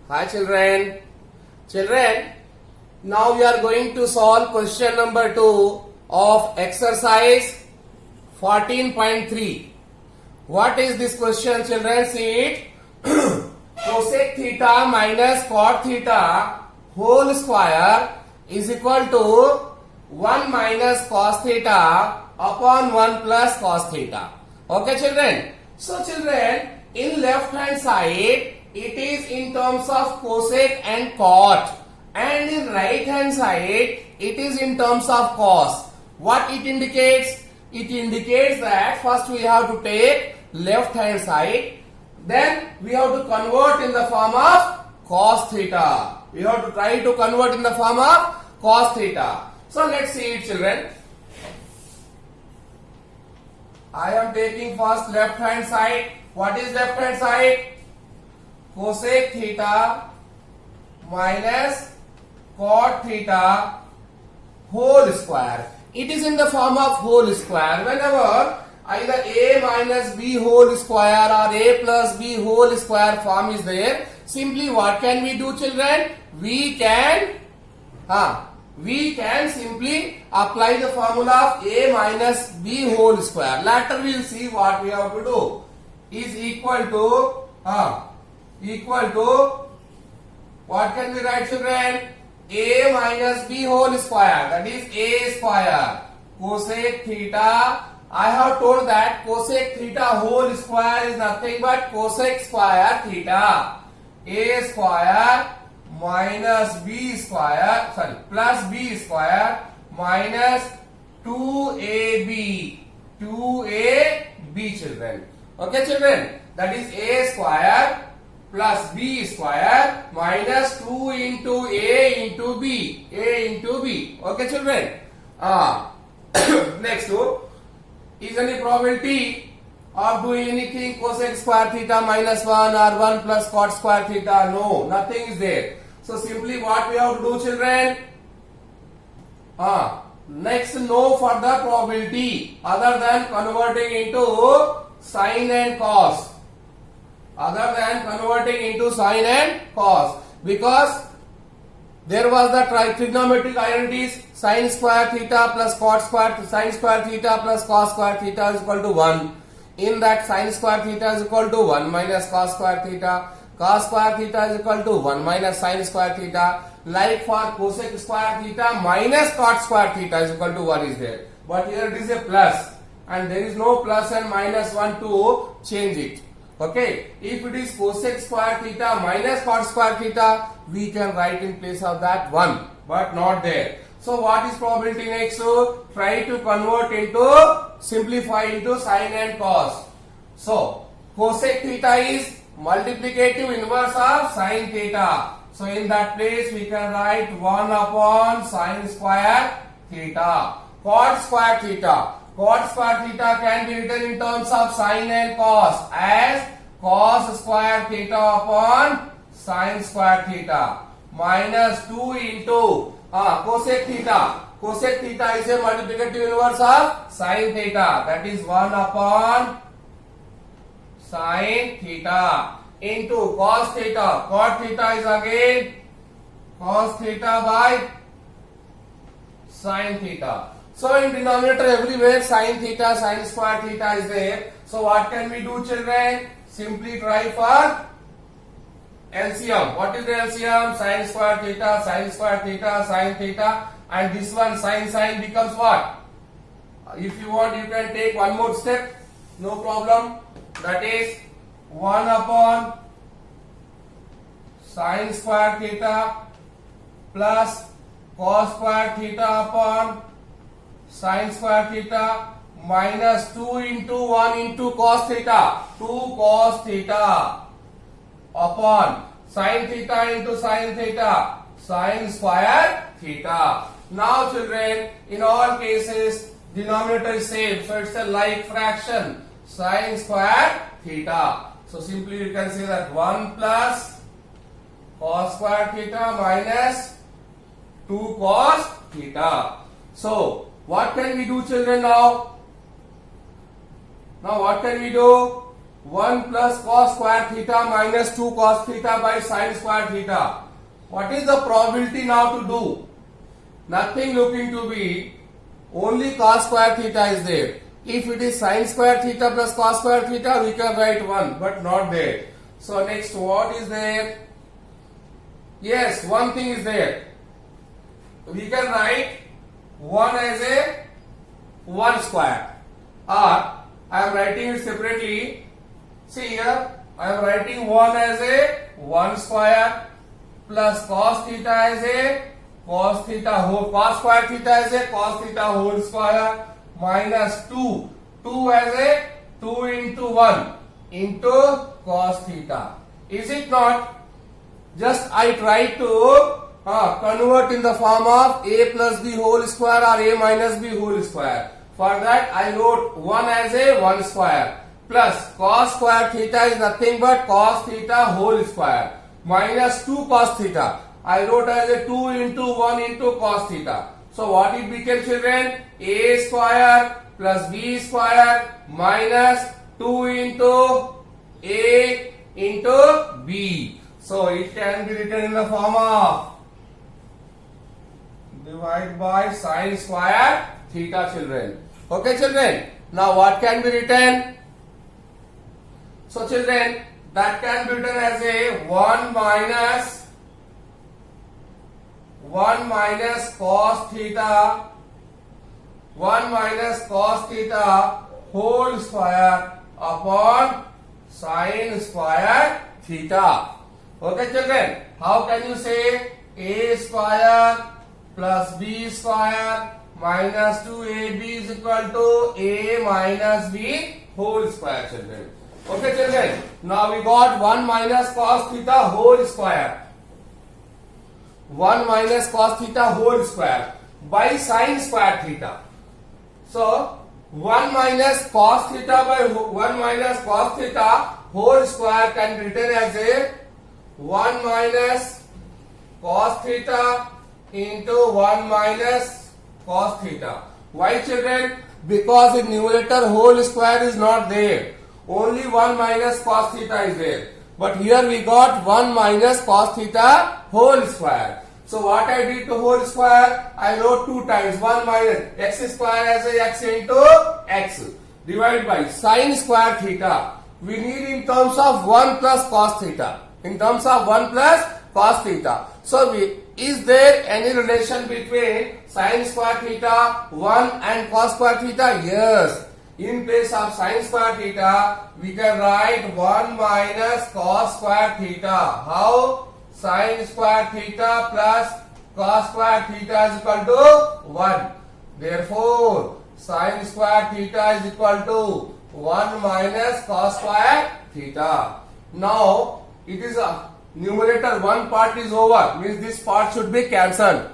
Hi children. Children, now we are going to solve question number 2 of exercise 14.3. What is this question, children? See it. Cosec theta minus cot theta whole square is equal to 1 minus cos theta upon 1 plus cos theta. Okay children? So children, in left hand side it is in terms of cosec and cot, and in right hand side it is in terms of cos. What it indicates? It indicates that first we have to take left hand side, then we have to convert in the form of cos theta. We have to try to convert in the form of cos theta. So let's see it children. I am taking first left hand side. What is left hand side? Cosec theta minus cot theta whole square. It is in the form of whole square. Whenever either a minus b whole square or a plus b whole square form is there, simply what can we do children? We can simply apply the formula of a minus b whole square. Later we will see what we have to do. Is equal to what can we write children? A minus b whole square, that is a square cosec theta. I have told that cosec theta whole square is nothing but cosec square theta. A square minus b square, plus b square minus 2ab children. Okay children, that is a square plus b square minus 2 into a into b. Okay children. Next to, is any probability of doing anything cosec square theta minus 1 or 1 plus cot square theta? No, nothing is there. So simply what we have to do children? Next, no further probability other than converting into sine and cos. Because there was the trigonometric identities sine square theta plus cot square, sine square theta plus cos square theta is equal to 1. In that sine square theta is equal to 1 minus cos square theta. Cos square theta is equal to 1 minus sine square theta. Like for cosec square theta minus cot square theta is equal to 1 is there. But here it is a plus, and there is no plus and minus 1 to change it. Okay, if it is cosec square theta minus cot square theta, we can write in place of that 1, but not there. So what is probability next? So try to convert into, simplify into sine and cos. So cosec theta is multiplicative inverse of sine theta. So in that place we can write 1 upon sine square theta. Cot square theta. Cot square theta can be written in terms of sine and cos as cos square theta upon sine square theta minus 2 into cosec theta. Cosec theta is a multiplicative inverse of sine theta, that is 1 upon sine theta into cos theta. Cot theta is again cos theta by sine theta. So in denominator everywhere sine theta, sine square theta is there. So what can we do children? Simply try for LCM. What is the LCM? Sine square theta, sine theta, and this one sine becomes what? If you want you can take one more step, no problem. That is 1 upon sine square theta plus cos square theta upon sine square theta minus 2 into 1 into cos theta, 2 cos theta upon sine theta into sine theta, sine square theta. Now children, in all cases denominator is same, so it's a like fraction, sine square theta. So simply you can say that 1 plus cos square theta minus 2 cos theta. So what can we do children now? Now what can we do? 1 plus cos square theta minus 2 cos theta by sin square theta. What is the probability now to do? Nothing looking to be, only cos square theta is there. If it is sin square theta plus cos square theta, we can write 1, but not there. So next, what is there? Yes, one thing is there. We can write 1 as a 1 square, or I am writing it separately. See here, I am writing 1 as a 1 square plus cos theta as a cos theta whole, cos square theta as a cos theta whole square minus 2 as a 2 into 1 into cos theta. Is it not? Just I try to convert in the form of a plus b whole square or a minus b whole square. For that I wrote 1 as a 1 square plus cos square theta is nothing but cos theta whole square minus 2 cos theta. I wrote as a 2 into 1 into cos theta. So what it became, children? A square plus b square minus 2 into a into b. So it can be written in the form of divide by sin square theta, children. Okay, children. Now what can be written? So children, that can be written as a 1 minus cos theta, 1 minus cos theta whole square upon sin square theta. Okay, children. How can you say a square plus b square minus 2ab is equal to a minus b whole square, children? Okay, children. Now we got 1 minus cos theta whole square. 1 minus cos theta whole square by sin square theta. So 1 minus cos theta by 1 minus cos theta whole square can be written as a 1 minus cos theta into 1 minus cos theta. Why, children? Because in numerator whole square is not there. Only 1 minus cos theta is there. But here we got 1 minus cos theta whole square. So what I did to whole square? I wrote 2 times 1 minus x square as a x into x divided by sin square theta. We need in terms of 1 plus cos theta. In terms of 1 plus cos theta. So is there any relation between sin square theta 1 and cos square theta? Yes. In place of sin square theta, we can write 1 minus cos square theta. How? Sin square theta plus cos square theta is equal to 1. Therefore, sin square theta is equal to 1 minus cos square theta. Now, it is a numerator, one part is over, means this part should be cancelled.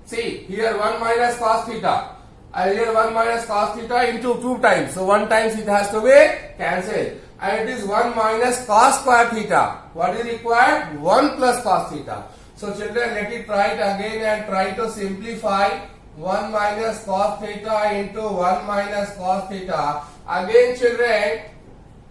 See, here 1 minus cos theta. Here 1 minus cos theta into 2 times. So 1 times it has to be cancelled. And it is 1 minus cos square theta. What is required? 1 plus cos theta. So children, let it try it again and try to simplify 1 minus cos theta into 1 minus cos theta. Again, children,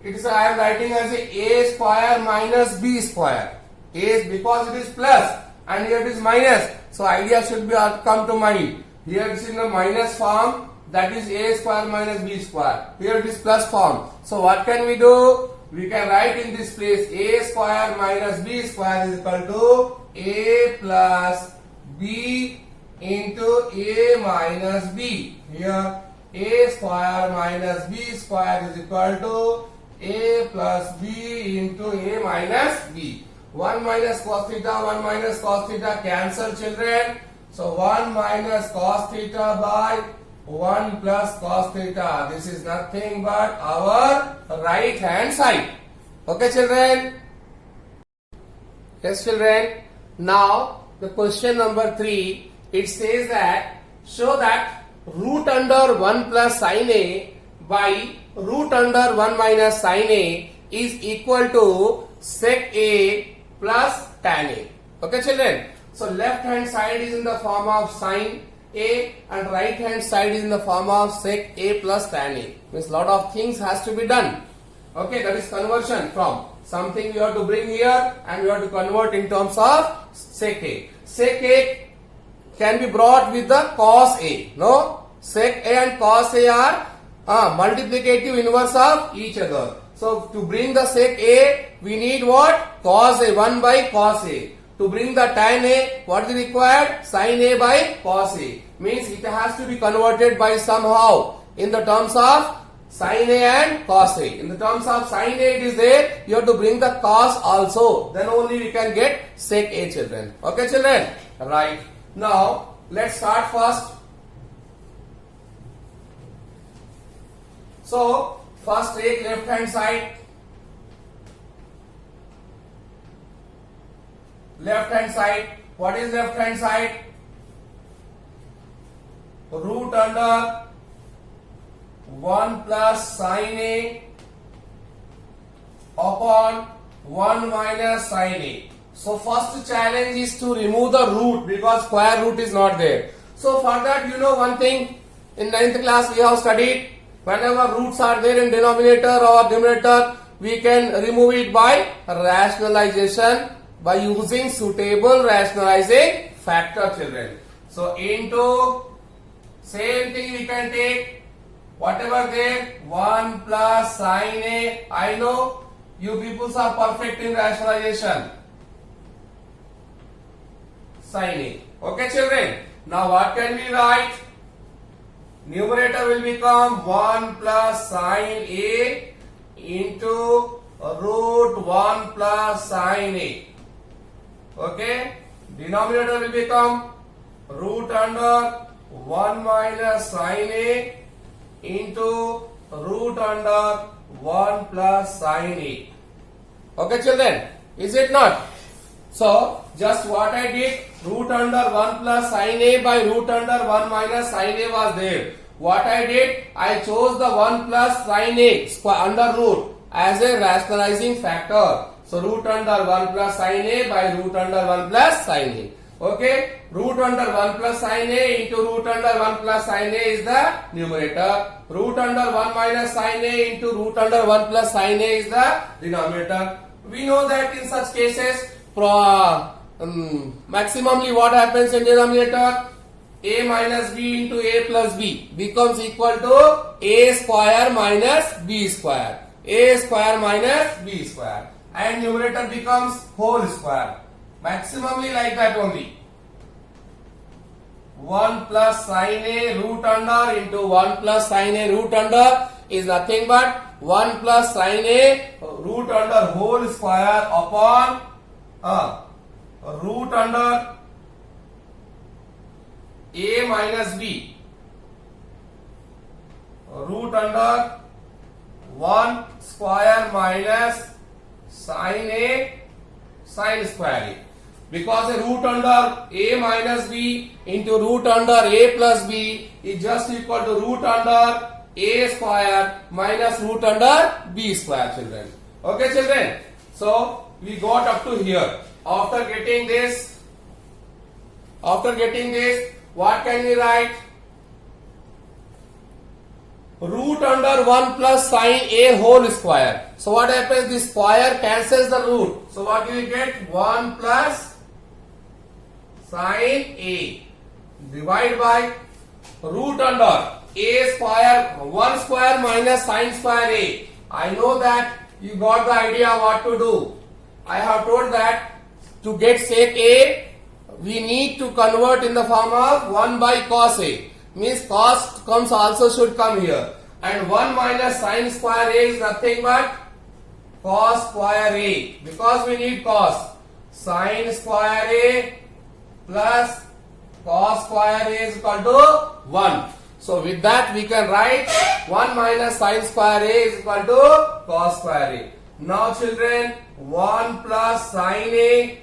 it is I am writing as a square minus b square. A is because it is plus and here it is minus. So idea should be come to mind. Here it is in the minus form, that is a square minus b square. Here it is plus form. So what can we do? We can write in this place a square minus b square is equal to a plus b into a minus b. Here a square minus b square is equal to a plus b into a minus b. 1 minus cos theta, 1 minus cos theta cancel, children. So 1 minus cos theta by 1 plus cos theta. This is nothing but our right hand side. Okay, children? Yes, children. Now, the question number 3, it says that, show that root under 1 plus sin A by root under 1 minus sin A is equal to sec A plus tan A. Okay, children? So left hand side is in the form of sin A and right hand side is in the form of sec A plus tan A. Means lot of things has to be done. Okay, that is conversion from something you have to bring here and you have to convert in terms of sec A. Sec A can be brought with the cos A. No, sec A and cos A are multiplicative inverse of each other. So to bring the sec A, we need what? Cos A, 1 by cos A. To bring the tan A, what is required? Sin A by cos A. Means it has to be converted by somehow in the terms of sin A and cos A. In the terms of sin A it is there, you have to bring the cos also. Then only we can get sec A, children. Okay, children? Right. Now, let's start first. So, first take left hand side. Left hand side. What is left hand side? Root under 1 plus sin A upon 1 minus sin A. So first challenge is to remove the root because square root is not there. So for that, you know one thing, in 9th class we have studied, whenever roots are there in denominator or numerator, we can remove it by rationalization by using suitable rationalizing factor, children. So into same thing we can take whatever there, 1 plus sin A. I know you people are perfect in rationalization. Sin A. Okay, children. Now what can we write? Numerator will become 1 plus sin A into root 1 plus sin A. Okay. Denominator will become root under 1 minus sin A into root under 1 plus sin A. Okay, children? Is it not? So, just what I did, root under 1 plus sin A by root under 1 minus sin A was there. What I did, I chose the 1 plus sin A under root as a rationalizing factor. So, root under 1 plus sin A by root under 1 plus sin A. Okay, root under 1 plus sin A into root under 1 plus sin A is the numerator. Root under 1 minus sin A into root under 1 plus sin A is the denominator. We know that in such cases, maximally what happens in denominator? A minus B into A plus B becomes equal to A square minus B square. A square minus B square. And numerator becomes whole square. Maximally like that only. 1 plus sin A root under into 1 plus sin A root under is nothing but 1 plus sin A root under whole square upon root under A minus B root under 1 square minus sin A sin square A. Because a root under A minus B into root under A plus B is just equal to root under A square minus root under B square, children. Okay, children? So, we got up to here. After getting this, what can we write? Root under 1 plus sin A whole square. So what happens? This square cancels the root. So what do we get? 1 plus sin A divided by root under A square, 1 square minus sin square A. I know that you got the idea what to do. I have told that to get sec A, we need to convert in the form of 1 by cos A. Means cos comes also should come here. And 1 minus sin square A is nothing but cos square A. Because we need cos. Sin square A plus cos square A is equal to 1. So with that we can write 1 minus sin square A is equal to cos square A. Now children, 1 plus sin A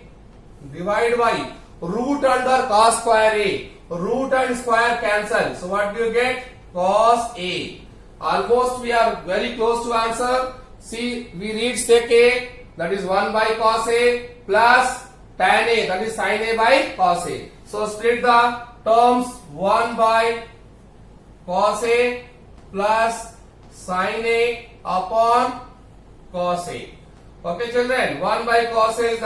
divided by root under cos square A. Root and square cancel. So what do you get? Cos A. Almost we are very close to answer. See, we read sec A, that is 1 by cos A plus tan A, that is sin A by cos A. So split the terms, 1 by cos A plus sin A upon cos A. Okay children, 1 by cos A is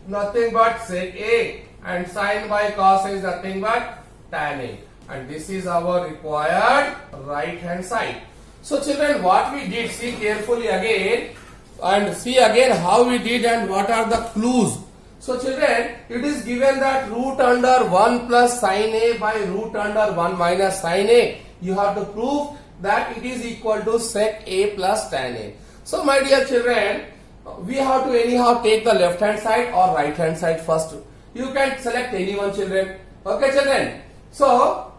nothing but sec A, and sin by cos A is nothing but tan A, and this is our required right hand side. So children, what we did, see carefully again and see again how we did and what are the clues. So children, it is given that root under 1 plus sin A by root under 1 minus sin A. You have to prove that it is equal to sec A plus tan A. So my dear children, we have to anyhow take the left hand side or right hand side first. You can select any one children. Okay children. So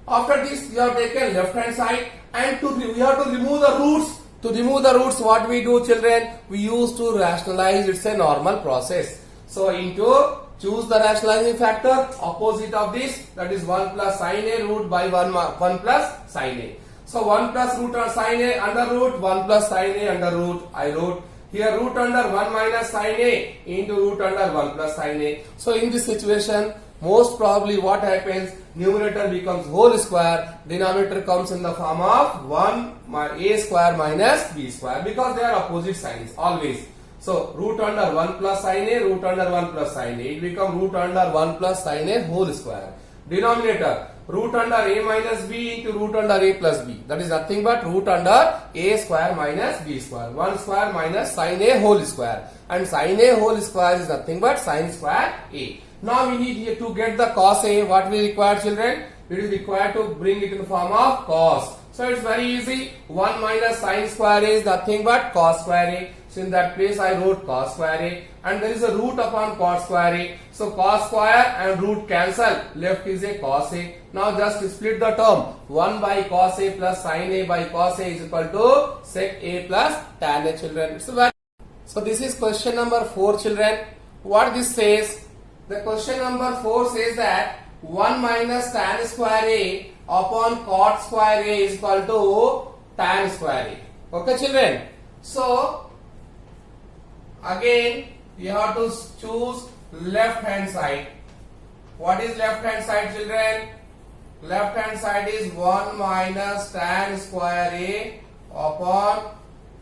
after this you have taken left hand side, and we have to remove the roots. To remove the roots, what we do children? We use to rationalize. It's a normal process. So into choose the rationalizing factor, opposite of this, that is 1 plus sin A root by 1 plus sin A. So 1 plus root or sin A under root, 1 plus sin A under root. I wrote here root under 1 minus sin A into root under 1 plus sin A. So in this situation, most probably what happens, numerator becomes whole square, denominator comes in the form of 1 A square minus B square, because they are opposite signs always. So root under 1 plus sin A, root under 1 plus sin A, it becomes root under 1 plus sin A whole square. Denominator root under A minus B into root under A plus B, that is nothing but root under A square minus B square, 1 square minus sin A whole square, and sin A whole square is nothing but sin square A. Now we need here to get the cos A. What we require children? It is required to bring it in the form of cos. So it's very easy. 1 minus sin square A is nothing but cos square A. So in that place I wrote cos square A, and there is a root upon cos square A. So cos square and root cancel. Left is a cos A. Now just split the term. 1 by cos A plus sin A by cos A is equal to sec A plus tan A children. So this is question number 4 children. What this says? The question number 4 says that 1 minus tan square A upon cot square A is equal to tan square A. Okay children. So again you have to choose left hand side. What is left hand side children? Left hand side is 1 minus tan square A upon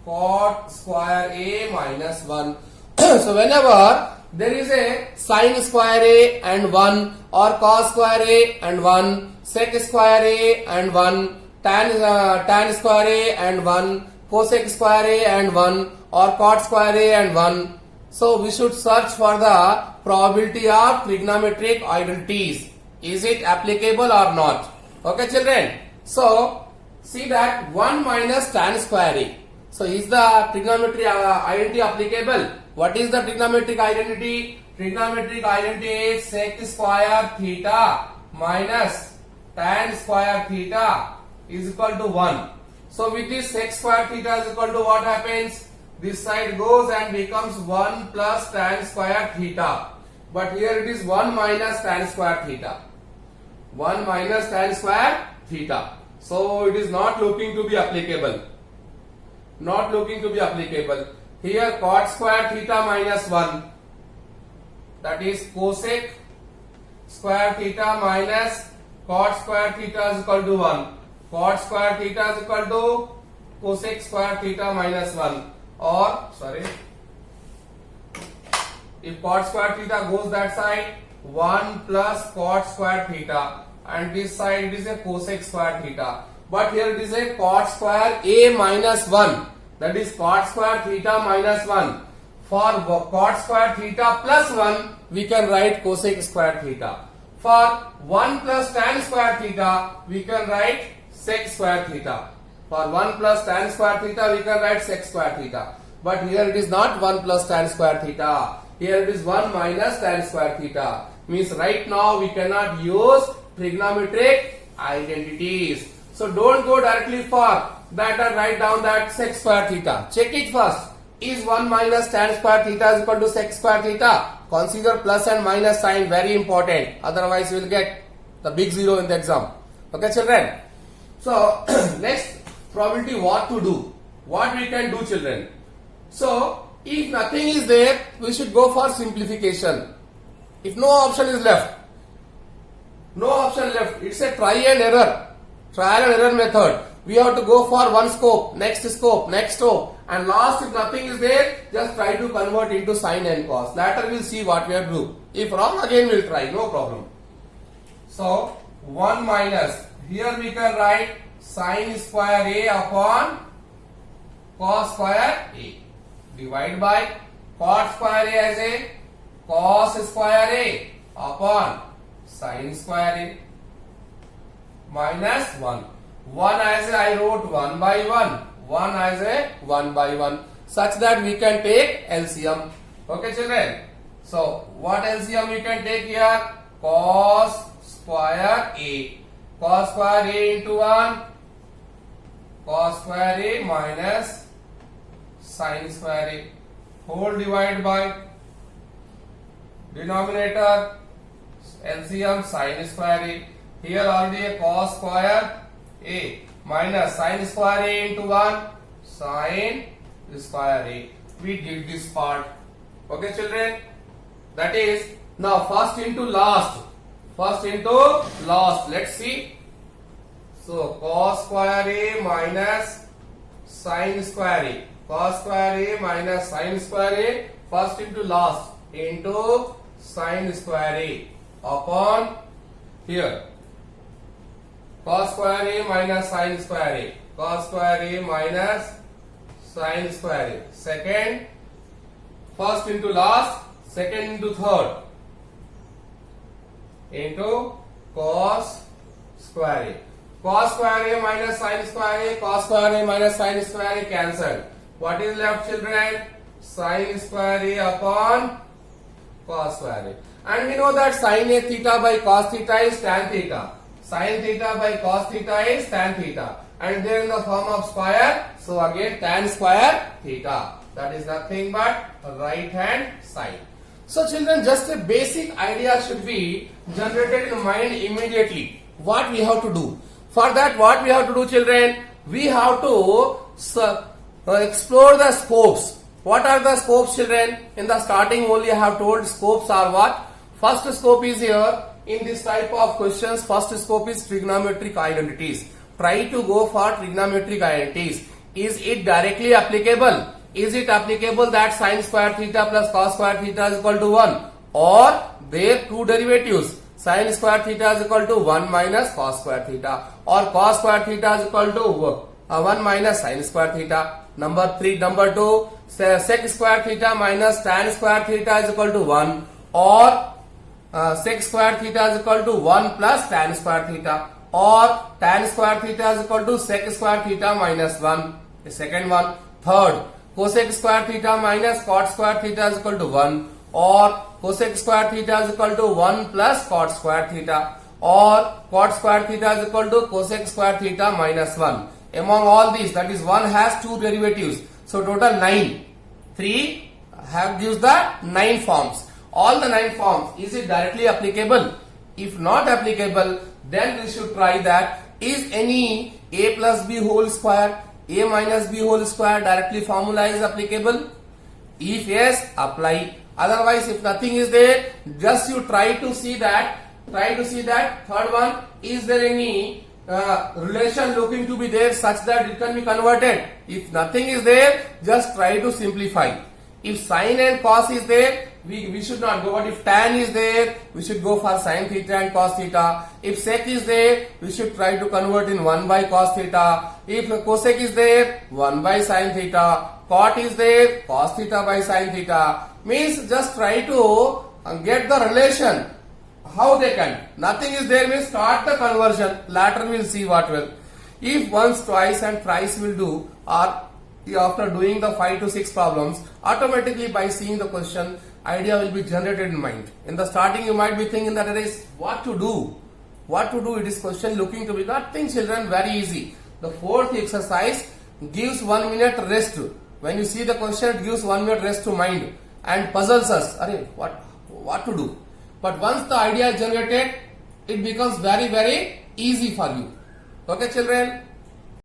cot square A minus 1. So whenever there is a sin square A and 1, or cos square A and 1, sec square A and 1, tan square A and 1, cosec square A and 1, or cot square A and 1. So we should search for the probability of trigonometric identities. Is it applicable or not? Okay children. So see that 1 minus tan square A. So is the trigonometry identity applicable? What is the trigonometric identity? Trigonometric identity is sec square theta minus tan square theta is equal to 1. So with this sec square theta is equal to what happens? This side goes and becomes 1 plus tan square theta. But here it is 1 minus tan square theta. 1 minus tan square theta. So it is not looking to be applicable. Not looking to be applicable. Here cot square theta minus 1, that is cosec square theta minus cot square theta is equal to 1. Cot square theta is equal to cosec square theta minus 1, or if cot square theta goes that side, 1 plus cot square theta, and this side it is a cosec square theta. But here it is a cot square A minus 1. That is cot square theta minus 1. For cot square theta plus 1, we can write cosec square theta. For 1 plus tan square theta, we can write sec square theta. For 1 plus tan square theta, we can write sec square theta. But here it is not 1 plus tan square theta. Here it is 1 minus tan square theta. Means right now we cannot use trigonometric identities. So don't go directly for that and write down that sec square theta. Check it first. Is 1 minus tan square theta is equal to sec square theta? Consider plus and minus sign, very important. Otherwise you will get the big zero in the exam. Okay children. So next probability, what to do? What we can do children? So if nothing is there, we should go for simplification. If no option is left, it's a try and error. Trial and error method. We have to go for one scope, next scope, next scope, And last, if nothing is there, just try to convert into sine and cos. Later we'll see what we have to do. If wrong, again we'll try, no problem. So 1 minus, here we can write sine square a upon cos square a. Divide by cot square a as a cos square a upon sine square a minus 1. 1 as a, I wrote 1 by 1. 1 as a 1 by 1, such that we can take LCM. Okay children. So what LCM we can take here? Cos square a. Cos square a into 1. Cos square a minus sine square a. Whole divided by denominator LCM sine square a. Here already a cos square a minus sine square a into 1 sine square a. We did this part. Okay children. That is, now first into last. First into last. Let's see. So cos square a minus sine square a. Cos square a minus sine square a. First into last. Into sine square a upon here. Cos square a minus sine square a. Cos square a minus sine square a. Second, first into last, second into third. Into cos square a. Cos square a minus sine square a. Cos square a minus sine square a cancelled. What is left children? Sine square a upon cos square a. And we know that sine a theta by cos theta is tan theta. Sin theta by cos theta is tan theta, and they are in the form of square, so again tan square theta. That is nothing but right hand side. So children, just a basic idea should be generated in mind immediately. What we have to do? For that, what we have to do children? We have to explore the scopes. What are the scopes children? In the starting only I have told scopes are what? First scope is here. In this type of questions, first scope is trigonometric identities. Try to go for trigonometric identities. Is it directly applicable? Is it applicable that sine square theta plus cos square theta is equal to 1? Or their two derivatives, sine square theta is equal to 1 minus cos square theta, or cos square theta is equal to 1 minus sine square theta. Number 2, sec square theta minus tan square theta is equal to 1, or sec square theta is equal to 1 plus tan square theta, or tan square theta is equal to sec square theta minus 1. The second one. Third, cosec square theta minus cot square theta is equal to 1, or cosec square theta is equal to 1 plus cot square theta, or cot square theta is equal to cosec square theta minus 1. Among all these, that is, one has two derivatives, so total 9. 3 gives the 9 forms. All the 9 forms, is it directly applicable? If not applicable, then we should try that. Is any a plus b whole square, a minus b whole square directly formula is applicable? If yes, apply. Otherwise, if nothing is there, just you try to see that. Third one, is there any relation looking to be there such that it can be converted? If nothing is there, just try to simplify. If sine and cos is there, we should not go. But if tan is there, we should go for sine theta and cos theta. If sec is there, we should try to convert in 1 by cos theta. If cosec is there, 1 by sine theta. Cot is there, cos theta by sine theta. Means just try to get the relation. How they can? Nothing is there means start the conversion. Later we will see what will. If once, twice and thrice will do, or after doing the 5 to 6 problems, automatically by seeing the question, idea will be generated in mind. In the starting you might be thinking that it is what to do. It is question looking to be nothing children, very easy. The fourth exercise gives 1 minute rest. When you see the question, it gives 1 minute rest to mind and puzzles us. What to do? But once the idea is generated, it becomes very, very easy for you. Okay children?